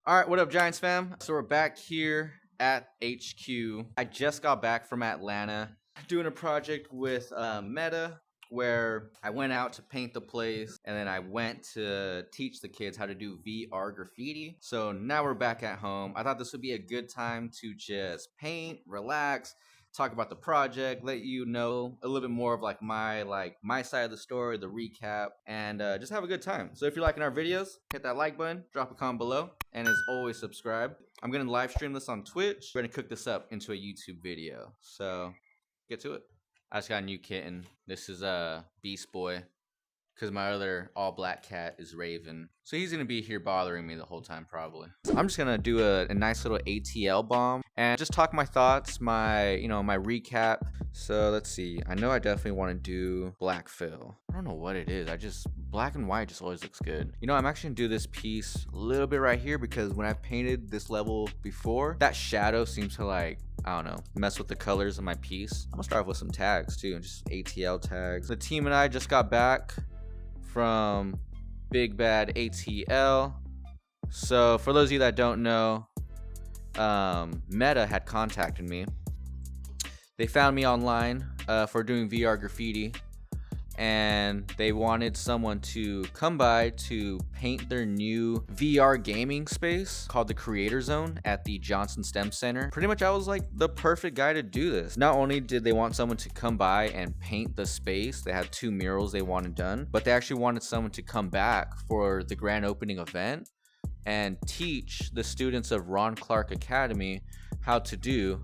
All right, what up, Giants fam? So we're back here at HQ. I just got back from Atlanta doing a project with Meta where I went out to paint the place and then I went to teach the kids how to do VR graffiti. So now we're back at home. I thought this would be a good time to just paint, relax, talk about the project, let you know a little bit more of my side of the story, the recap, and just have a good time. So if you're liking our videos, hit that like button, drop a comment below, and as always, subscribe. I'm gonna live stream this on Twitch. We're gonna cook this up into a YouTube video. So get to it. I just got a new kitten. This is Beast Boy, because my other all-black cat is Raven. So he's going to be here bothering me the whole time, probably. So I'm just going to do a nice little ATL bomb and just talk my thoughts, my recap. So let's see. I know I definitely want to do black fill. I don't know what it is. Black and white just always looks good. You know, I'm actually going to do this piece a little bit right here because when I painted this level before, that shadow seems to I don't know, mess with the colors of my piece. I'm gonna start off with some tags too, just ATL tags. The team and I just got back from Big Bad ATL. So for those of you that don't know, Meta had contacted me. They found me online for doing VR graffiti, and they wanted someone to come by to paint their new VR gaming space called the Creator Zone at the Johnson STEM Center. Pretty much I was like the perfect guy to do this. Not only did they want someone to come by and paint the space, they had 2 murals they wanted done, but they actually wanted someone to come back for the grand opening event and teach the students of Ron Clark Academy how to do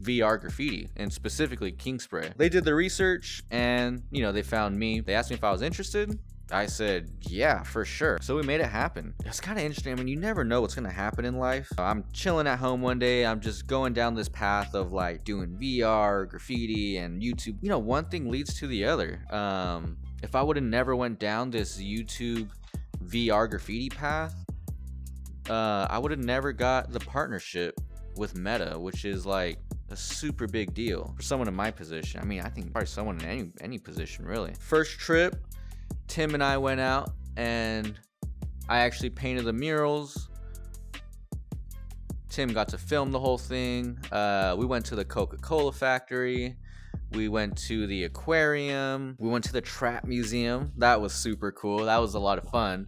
VR graffiti, and specifically king spray. They did the research and they found me. They asked me if I was interested. I said yeah, for sure. So we made it happen. It's kind of interesting. I mean, you never know what's gonna happen in life. I'm chilling at home one day, I'm just going down this path of doing VR graffiti and YouTube. One thing leads to the other. If I would have never went down this YouTube VR graffiti path, I would have never got the partnership with Meta, which is a super big deal for someone in my position. I mean, I think probably someone in any position, really. First trip, Tim and I went out and I actually painted the murals. Tim got to film the whole thing. We went to the Coca-Cola factory. We went to the aquarium. We went to the Trap Museum. That was super cool. That was a lot of fun.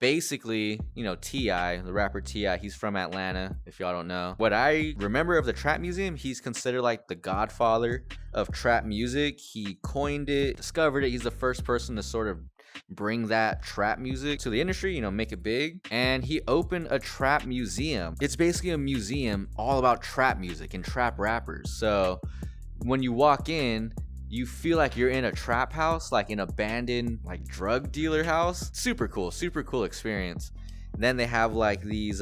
Basically, T.I., the rapper T.I., he's from Atlanta, if y'all don't know. What I remember of the Trap Museum, he's considered the godfather of trap music. He coined it, discovered it. He's the first person to sort of bring that trap music to the industry, make it big. And he opened a trap museum. It's basically a museum all about trap music and trap rappers. So when you walk in, you feel like you're in a trap house, an abandoned drug dealer house. Super cool experience. And then they have these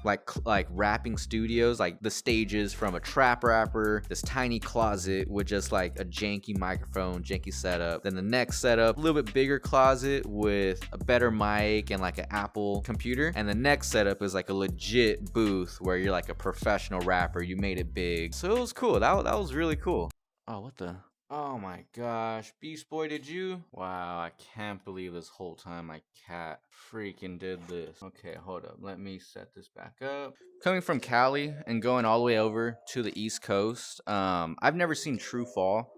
rapping studios, the stages from a trap rapper, this tiny closet with just a janky microphone, janky setup. Then the next setup, a little bit bigger closet with a better mic and an Apple computer. And the next setup is a legit booth where you're a professional rapper. You made it big. So it was cool. That was really cool. Oh, what the? Oh my gosh, Beast Boy, did you? Wow, I can't believe this whole time my cat freaking did this. Okay, hold up, let me set this back up. Coming from Cali and going all the way over to the East Coast, I've never seen true fall.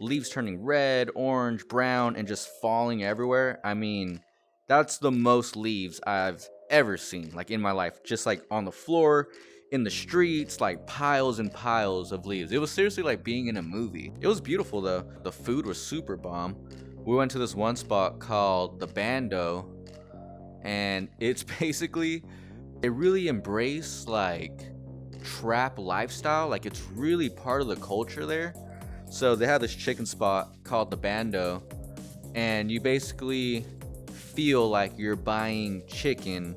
Leaves turning red, orange, brown, and just falling everywhere. I mean, that's the most leaves I've ever seen, in my life. Just on the floor, in the streets, piles and piles of leaves. It was seriously being in a movie. It was beautiful though. The food was super bomb. We went to this one spot called the Bando, and it's basically, it really embraced trap lifestyle. It's really part of the culture there. So they have this chicken spot called the Bando, and you basically feel like you're buying chicken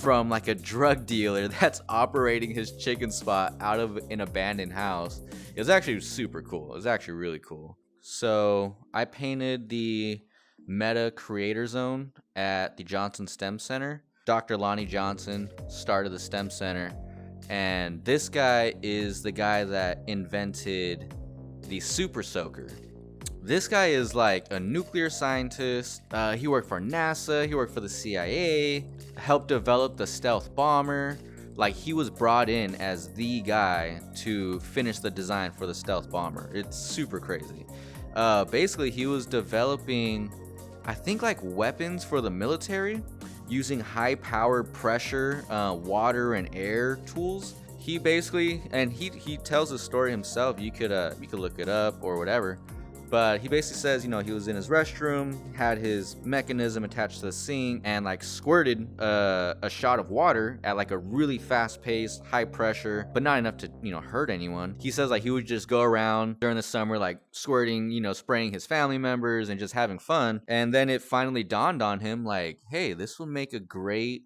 from a drug dealer that's operating his chicken spot out of an abandoned house. It was actually super cool. It was actually really cool. So I painted the Meta Creator Zone at the Johnson STEM Center. Dr. Lonnie Johnson started the STEM Center, and this guy is the guy that invented the Super Soaker. This guy is like a nuclear scientist. He worked for NASA, he worked for the CIA, helped develop the stealth bomber. Like, he was brought in as the guy to finish the design for the stealth bomber. It's super crazy. Basically, he was developing, I think, like weapons for the military using high power pressure, water and air tools. He basically, and he tells the story himself. You could look it up or whatever. But he basically says, you know, he was in his restroom, had his mechanism attached to the sink, and like squirted a shot of water at like a really fast pace, high pressure, but not enough to, you know, hurt anyone. He says like he would just go around during the summer, like squirting, you know, spraying his family members and just having fun. And then it finally dawned on him like, hey, this will make a great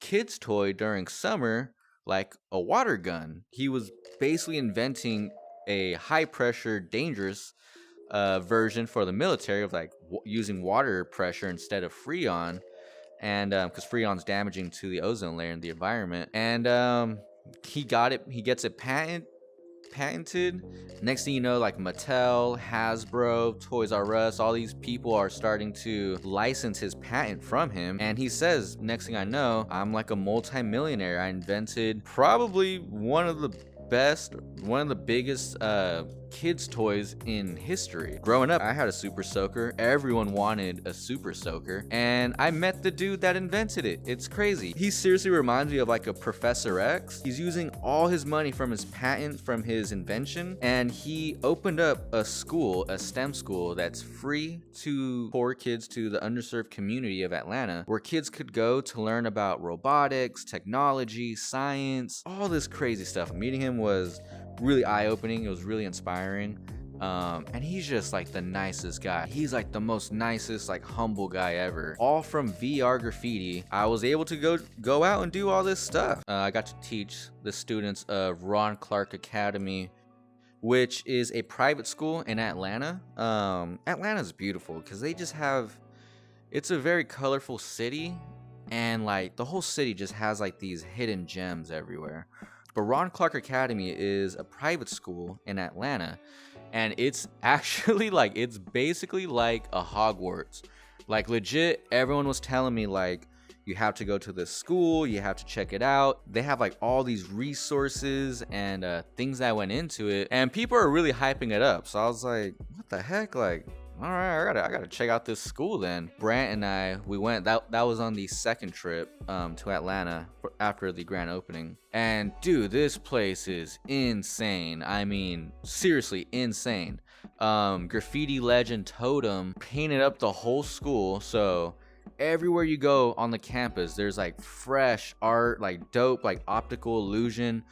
kid's toy during summer, like a water gun. He was basically inventing a high pressure, dangerous version for the military of like using water pressure instead of freon, and because freon's damaging to the ozone layer and the environment. And he gets it patented. Next thing you know, like Mattel, Hasbro, Toys R Us, all these people are starting to license his patent from him. And he says, next thing I know, I'm like a multi-millionaire. I invented probably one of the biggest kids toys in history. Growing up, I had a super soaker. Everyone wanted a super soaker, and I met the dude that invented it. It's crazy. He seriously reminds me of like a Professor X. He's using all his money from his patent, from his invention, and he opened up a school, a STEM school that's free to poor kids, to the underserved community of Atlanta, where kids could go to learn about robotics, technology, science, all this crazy stuff. Meeting him was really eye-opening. It was really inspiring. And he's just like the nicest guy. He's like the most nicest, like humble guy ever. All from VR Graffiti. I was able to go out and do all this stuff. I got to teach the students of Ron Clark Academy, which is a private school in Atlanta. Atlanta's beautiful because they just have, it's a very colorful city, and like the whole city just has like these hidden gems everywhere. But Ron Clark Academy is a private school in Atlanta, and it's actually like, it's basically like a Hogwarts. Like legit, everyone was telling me like, you have to go to this school, you have to check it out. They have like all these resources and things that went into it, and people are really hyping it up. So I was like, what the heck? Like, all right, I gotta check out this school then. Brant and I, we went. That was on the second trip to Atlanta after the grand opening. And dude, this place is insane. I mean, seriously insane. Graffiti legend Totem painted up the whole school. So everywhere you go on the campus, there's like fresh art, like dope, like optical illusion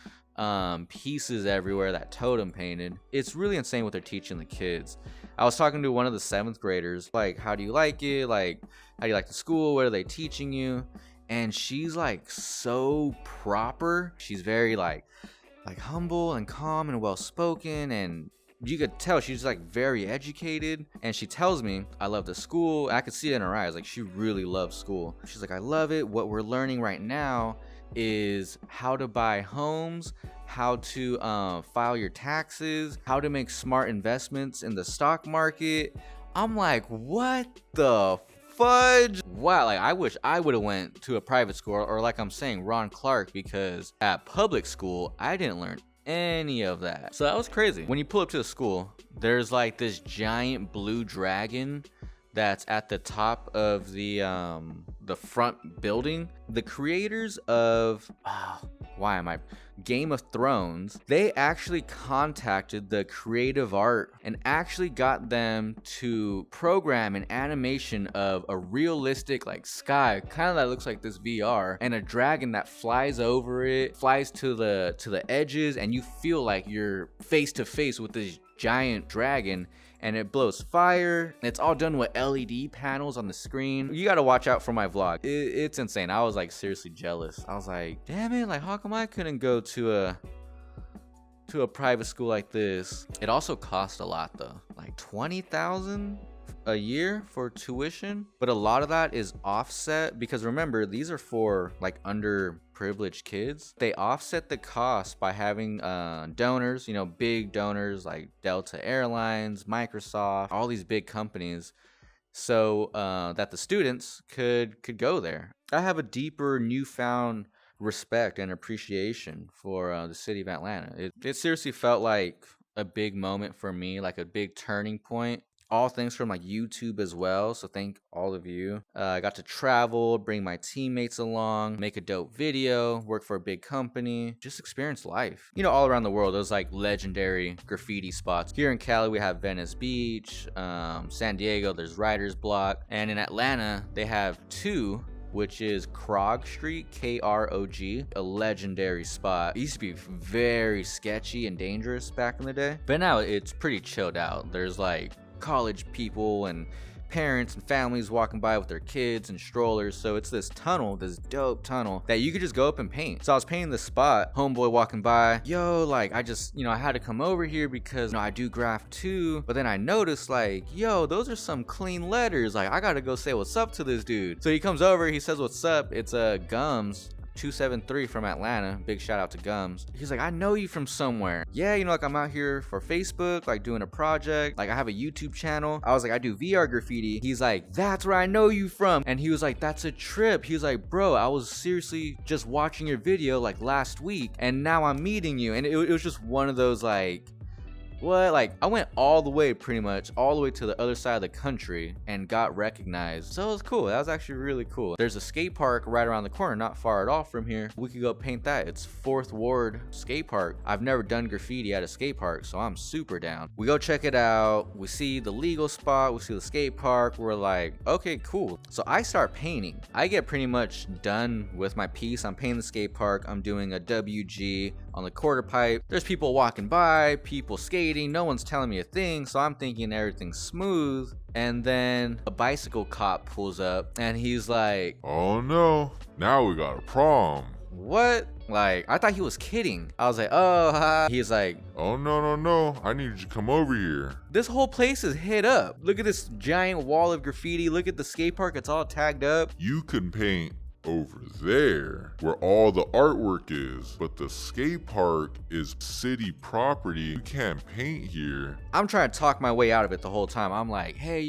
pieces everywhere that Totem painted. It's really insane what they're teaching the kids. I was talking to one of the 7th graders, like, how do you like it? Like, how do you like the school? What are they teaching you? And she's like so proper. She's very like humble and calm and well spoken, and you could tell she's like very educated. And she tells me, I love the school. I could see it in her eyes, like she really loves school. She's like, I love it. What we're learning right now is how to buy homes, how to file your taxes, how to make smart investments in the stock market. I'm like, what the fudge? Wow, like I wish I would have went to a private school, or like I'm saying, Ron Clark, because at public school I didn't learn any of that. So that was crazy. When you pull up to the school, there's like this giant blue dragon that's at the top of the front building. The creators of Game of Thrones, they actually contacted the creative art and actually got them to program an animation of a realistic like sky, kind of that looks like this VR, and a dragon that flies over it, flies to the edges, and you feel like you're face to face with this giant dragon. And it blows fire. It's all done with LED panels on the screen. You gotta watch out for my vlog. It's insane. I was like seriously jealous. I was like, damn it, like how come I couldn't go to a private school like this? It also cost a lot though, like $20,000 a year for tuition. But a lot of that is offset, because remember, these are for like privileged kids. They offset the cost by having donors, big donors like Delta Airlines, Microsoft, all these big companies, so that the students could go there. I have a deeper newfound respect and appreciation for the city of Atlanta. It seriously felt like a big moment for me, like a big turning point. All things from like YouTube as well. So thank all of you. I got to travel, bring my teammates along, make a dope video, work for a big company, just experience life. All around the world, those like legendary graffiti spots. Here in Cali, we have Venice Beach. San Diego, there's Writer's Block. And in Atlanta, they have two, which is Krog Street, Krog, a legendary spot. It used to be very sketchy and dangerous back in the day, but now it's pretty chilled out. There's like college people and parents and families walking by with their kids and strollers. So it's this tunnel, this dope tunnel that you could just go up and paint. So I was painting the spot, homeboy walking by, I had to come over here because I do graph too. But then I noticed like, those are some clean letters. Like I gotta go say what's up to this dude. So he comes over, he says what's up. It's Gums 273 from Atlanta. Big shout out to Gums. He's like, I know you from somewhere. Yeah, I'm out here for Facebook, like doing a project. Like I have a YouTube channel. I was like, I do VR graffiti. He's like, that's where I know you from. And he was like, that's a trip. He was like, bro, I was seriously just watching your video like last week and now I'm meeting you. And it was just one of those like, what? Like I went all the way to the other side of the country and got recognized. So it was cool. That was actually really cool. There's a skate park right around the corner, not far at all from here. We could go paint that. It's 4th Ward Skate Park. I've never done graffiti at a skate park, so I'm super down. We go check it out. We see the legal spot. We see the skate park. We're like, okay, cool. So I start painting. I get pretty much done with my piece. I'm painting the skate park. I'm doing a WG on the quarter pipe. There's people walking by, people skating. No one's telling me a thing, so I'm thinking everything's smooth. And then a bicycle cop pulls up and he's like, oh no, now we got a problem. What? Like, I thought he was kidding. I was like, oh, hi. He's like, oh no, I need you to come over here. This whole place is hit up. Look at this giant wall of graffiti. Look at the skate park. It's all tagged up. You can paint over there where all the artwork is, but the skate park is city property. You can't paint here. I'm trying to talk my way out of it the whole time. I'm like, hey,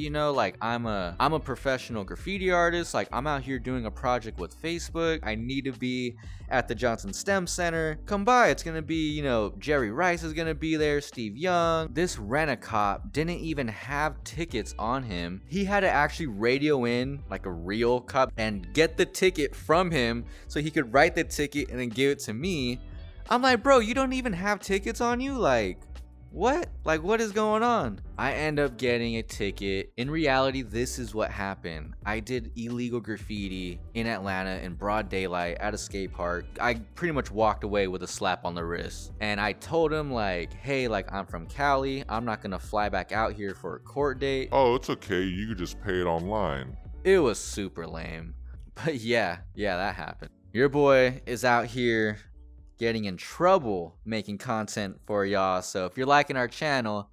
I'm a professional graffiti artist. Like I'm out here doing a project with Facebook. I need to be at the Johnson STEM Center. Come by. It's gonna be, Jerry Rice is gonna be there, Steve Young. This rent-a-cop didn't even have tickets on him. He had to actually radio in like a real cop and get the ticket from him so he could write the ticket and then give it to me. I'm like, bro, you don't even have tickets on you? Like, what? Like, what is going on? I end up getting a ticket. In reality, this is what happened. I did illegal graffiti in Atlanta in broad daylight at a skate park. I pretty much walked away with a slap on the wrist. And I told him like, hey, like I'm from Cali. I'm not gonna fly back out here for a court date. Oh, it's okay. You could just pay it online. It was super lame. But yeah, that happened. Your boy is out here getting in trouble making content for y'all. So if you're liking our channel,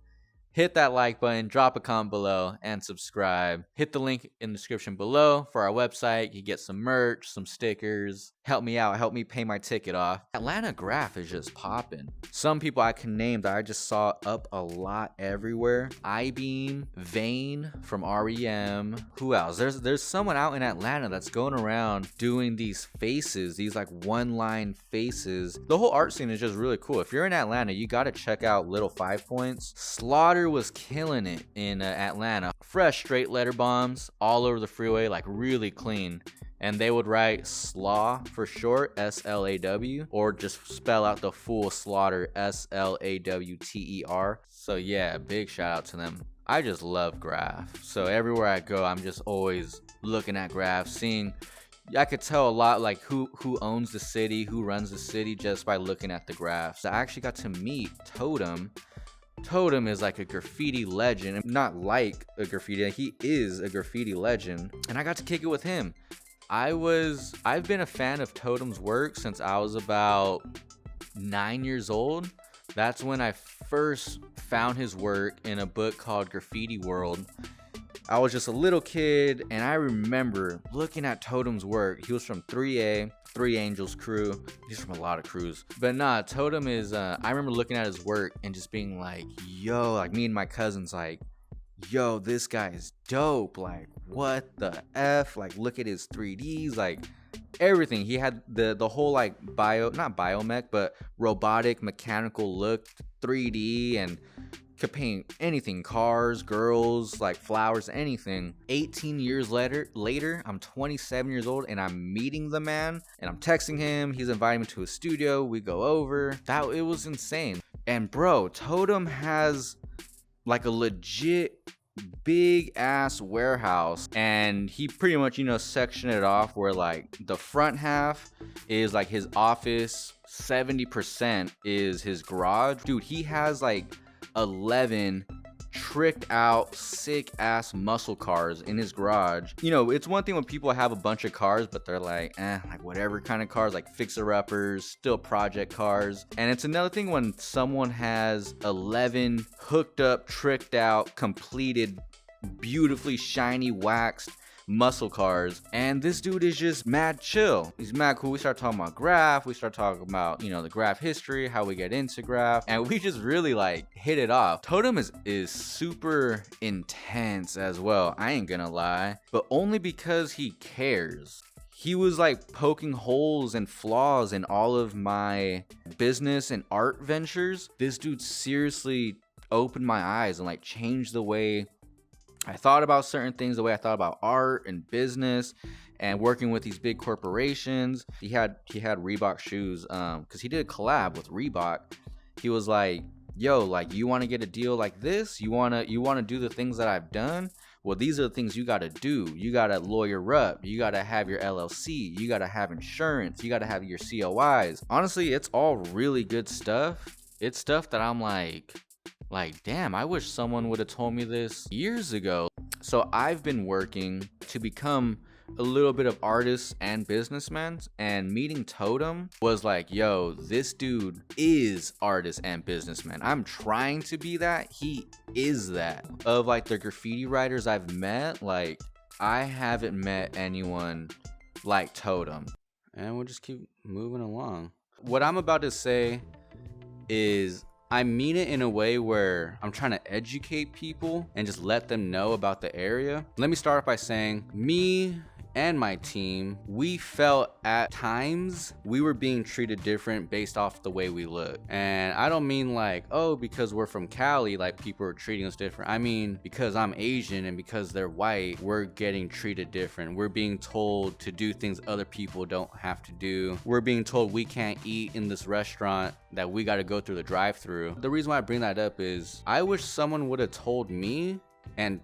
hit that like button, drop a comment below, and subscribe. Hit the link in the description below for our website. You get some merch, some stickers. Help me out. Help me pay my ticket off. Atlanta graph is just popping. Some people I can name that I just saw up a lot everywhere. I-Beam, Vane from REM. Who else? There's someone out in Atlanta that's going around doing these faces, these like one-line faces. The whole art scene is just really cool. If you're in Atlanta, you got to check out Little 5 Points. Slaughter was killing it in Atlanta. Fresh straight letter bombs all over the freeway, like really clean. And they would write Slaw for short, S-L-A-W, or just spell out the full Slaughter, S-L-A-W-T-E-R. So yeah, big shout out to them. I just love graph. So everywhere I go, I'm just always looking at graph, seeing. I could tell a lot like who owns the city, who runs the city just by looking at the graphs. I actually got to meet Totem. Totem is like a graffiti legend, not like a graffiti, he is a graffiti legend, and I got to kick it with him. I've been a fan of Totem's work since I was about 9 years old. That's when I first found his work in a book called Graffiti World. I was just a little kid, and I remember looking at Totem's work. He was from 3A, Three Angels crew. He's from a lot of crews. But nah, Totem is, I remember looking at his work and just being like, yo, like me and my cousins, like, yo, this guy is dope. Like, what the F? Like, look at his 3Ds, like, everything. He had the whole, like, not biomech, but robotic, mechanical look, 3D, and could paint anything, cars, girls, like flowers, anything. 18 years later, I'm 27 years old, and I'm meeting the man, and I'm texting him. He's inviting me to his studio. We go over. It was insane. And bro, Totem has like a legit big ass warehouse, and he pretty much, you know, sectioned it off where like the front half is like his office, 70% is his garage. Dude, he has like 11 tricked out sick ass muscle cars in his garage. You know, it's one thing when people have a bunch of cars, but they're like whatever kind of cars, like fixer uppers, still project cars. And it's another thing when someone has 11 hooked up, tricked out, completed, beautifully shiny, waxed muscle cars, and this dude is just mad chill. He's mad cool. We start talking about graph. We start talking about, you know, the graph history, how we get into graph, and we just really like hit it off. Totem is super intense as well, I ain't gonna lie, but only because he cares. He was like poking holes and flaws in all of my business and art ventures. This dude seriously opened my eyes and like changed the way I thought about certain things, the way I thought about art and business and working with these big corporations. He had Reebok shoes, because he did a collab with Reebok. He was like, yo, like, you want to get a deal like this? You want to do the things that I've done? Well, these are the things you got to do. You got to lawyer up. You got to have your LLC. You got to have insurance. You got to have your COIs. Honestly, it's all really good stuff. It's stuff that I'm like, damn, I wish someone would have told me this years ago. So I've been working to become a little bit of artist and businessman, and meeting Totem was like, yo, this dude is artist and businessman. I'm trying to be that. He is that. Of like the graffiti writers I've met, like, I haven't met anyone like Totem. And we'll just keep moving along. What I'm about to say is, I mean it in a way where I'm trying to educate people and just let them know about the area. Let me start by saying, me and my team, we felt at times we were being treated different based off the way we look. And I don't mean like, oh, because we're from Cali, like people are treating us different. I mean, because I'm Asian and because they're white, we're getting treated different. We're being told to do things other people don't have to do. We're being told we can't eat in this restaurant, that we got to go through the drive-thru. The reason why I bring that up is I wish someone would have told me, and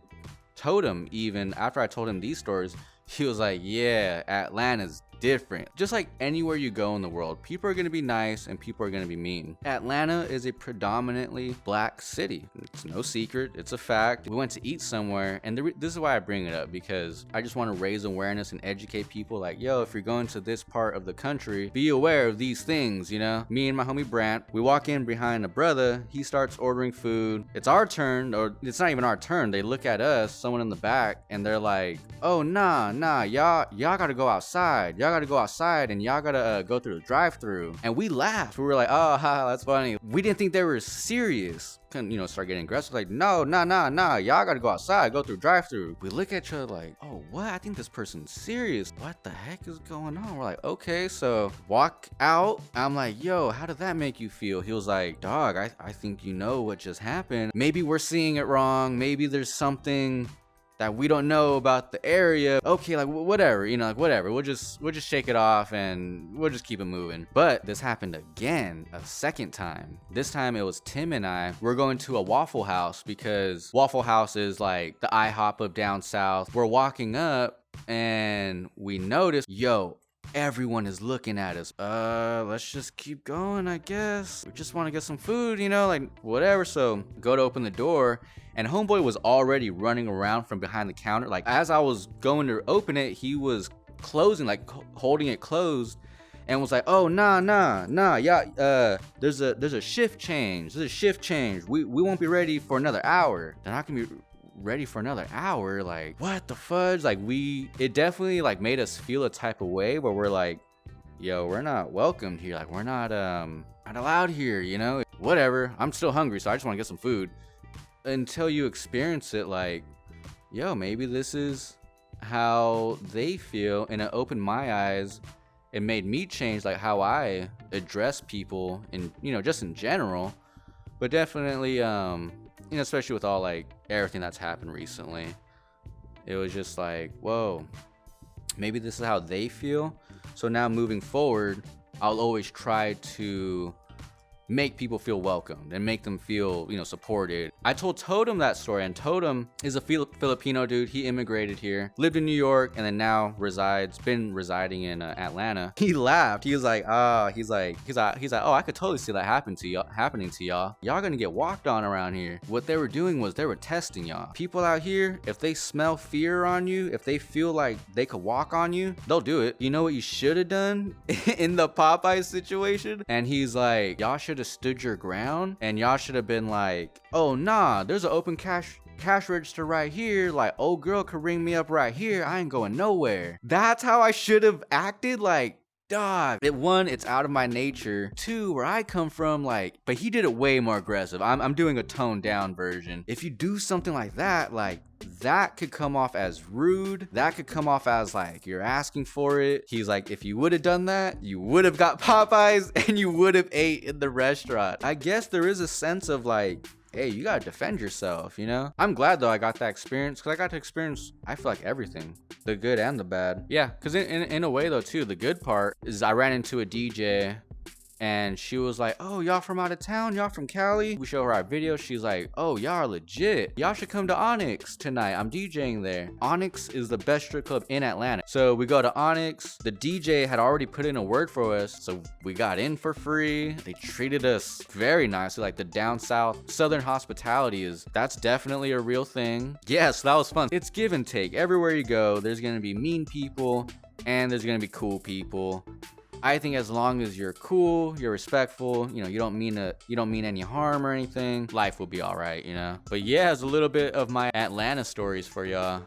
Totem, even after I told him these stories, he was like, yeah, Atlanta's different. Just like anywhere you go in the world, people are going to be nice and people are going to be mean. Atlanta is a predominantly black city. It's no secret. It's a fact. We went to eat somewhere, and this is why I bring it up, because I just want to raise awareness and educate people like, yo, if you're going to this part of the country, be aware of these things, you know? Me and my homie Brant, we walk in behind a brother. He starts ordering food. It's our turn, or it's not even our turn. They look at us, someone in the back, and they're like, oh, nah, y'all gotta go outside. Y'all gotta go outside and y'all gotta go through the drive-thru. And we laughed. We were like, oh, ha, that's funny. We didn't think they were serious. Couldn't, you know, start getting aggressive. Like, no, y'all gotta go outside, go through drive-thru. We look at each other like, oh, what? I think this person's serious. What the heck is going on? We're like, okay, so walk out. I'm like, yo, how did that make you feel? He was like, dog, I think you know what just happened. Maybe we're seeing it wrong. Maybe there's something that we don't know about the area. Okay, like whatever, you know, like whatever. We'll just shake it off and we'll just keep it moving. But this happened again, a second time. This time it was Tim and I. We're going to a Waffle House because Waffle House is like the IHOP of down south. We're walking up and we notice, yo, everyone is looking at us. Let's just keep going, I guess. We just want to get some food, you know, like whatever. So go to open the door, and homeboy was already running around from behind the counter. Like as I was going to open it, he was closing, like holding it closed, and was like, oh, nah, yeah, there's a shift change. We won't be ready for another hour. They're not gonna be ready for another hour. Like, what the fudge? Like, it definitely like made us feel a type of way where we're like, yo, we're not welcomed here. Like, we're not allowed here, you know? Whatever. I'm still hungry, so I just want to get some food. Until you experience it, like, yo, maybe this is how they feel, and it opened my eyes. It made me change like how I address people in, you know, just in general, but definitely, you know, especially with all like everything that's happened recently, it was just like, whoa, maybe this is how they feel. So now moving forward, I'll always try to make people feel welcomed and make them feel, you know, supported. I told Totem that story, and Totem is a Filipino dude. He immigrated here, lived in New York, and then now been residing in Atlanta. He laughed. He was like, he's like, oh, I could totally see that happening to y'all. Y'all gonna get walked on around here. What they were doing was they were testing y'all. People out here, if they smell fear on you, if they feel like they could walk on you, they'll do it. You know what you should have done in the Popeye situation? And he's like, y'all should have stood your ground, and y'all should have been like, oh nah, there's an open cash register right here. Like, old girl could ring me up right here. I ain't going nowhere. That's how I should have acted. Like, dog. One, it's out of my nature. Two, where I come from, like, but he did it way more aggressive. I'm doing a toned down version. If you do something like that, like, that could come off as rude. That could come off as like you're asking for it. He's like, if you would have done that, you would have got Popeyes and you would have ate in the restaurant. I guess there is a sense of like, hey, you gotta defend yourself, you know? I'm glad though I got that experience, because I got to experience, I feel like, everything, the good and the bad. Yeah, because in a way though too, the good part is I ran into a DJ, and she was like, oh, y'all from out of town? Y'all from Cali? We show her our video. She's like, oh, y'all are legit. Y'all should come to Onyx tonight. I'm DJing there. Onyx is the best strip club in Atlanta. So we go to Onyx. The DJ had already put in a word for us, so we got in for free. They treated us very nicely. Like, the down south southern hospitality that's definitely a real thing. Yeah, so that was fun. It's give and take. Everywhere you go, there's gonna be mean people and there's gonna be cool people. I think as long as you're cool, you're respectful, you know, you don't mean any harm or anything, life will be all right, you know. But yeah, it's a little bit of my Atlanta stories for y'all.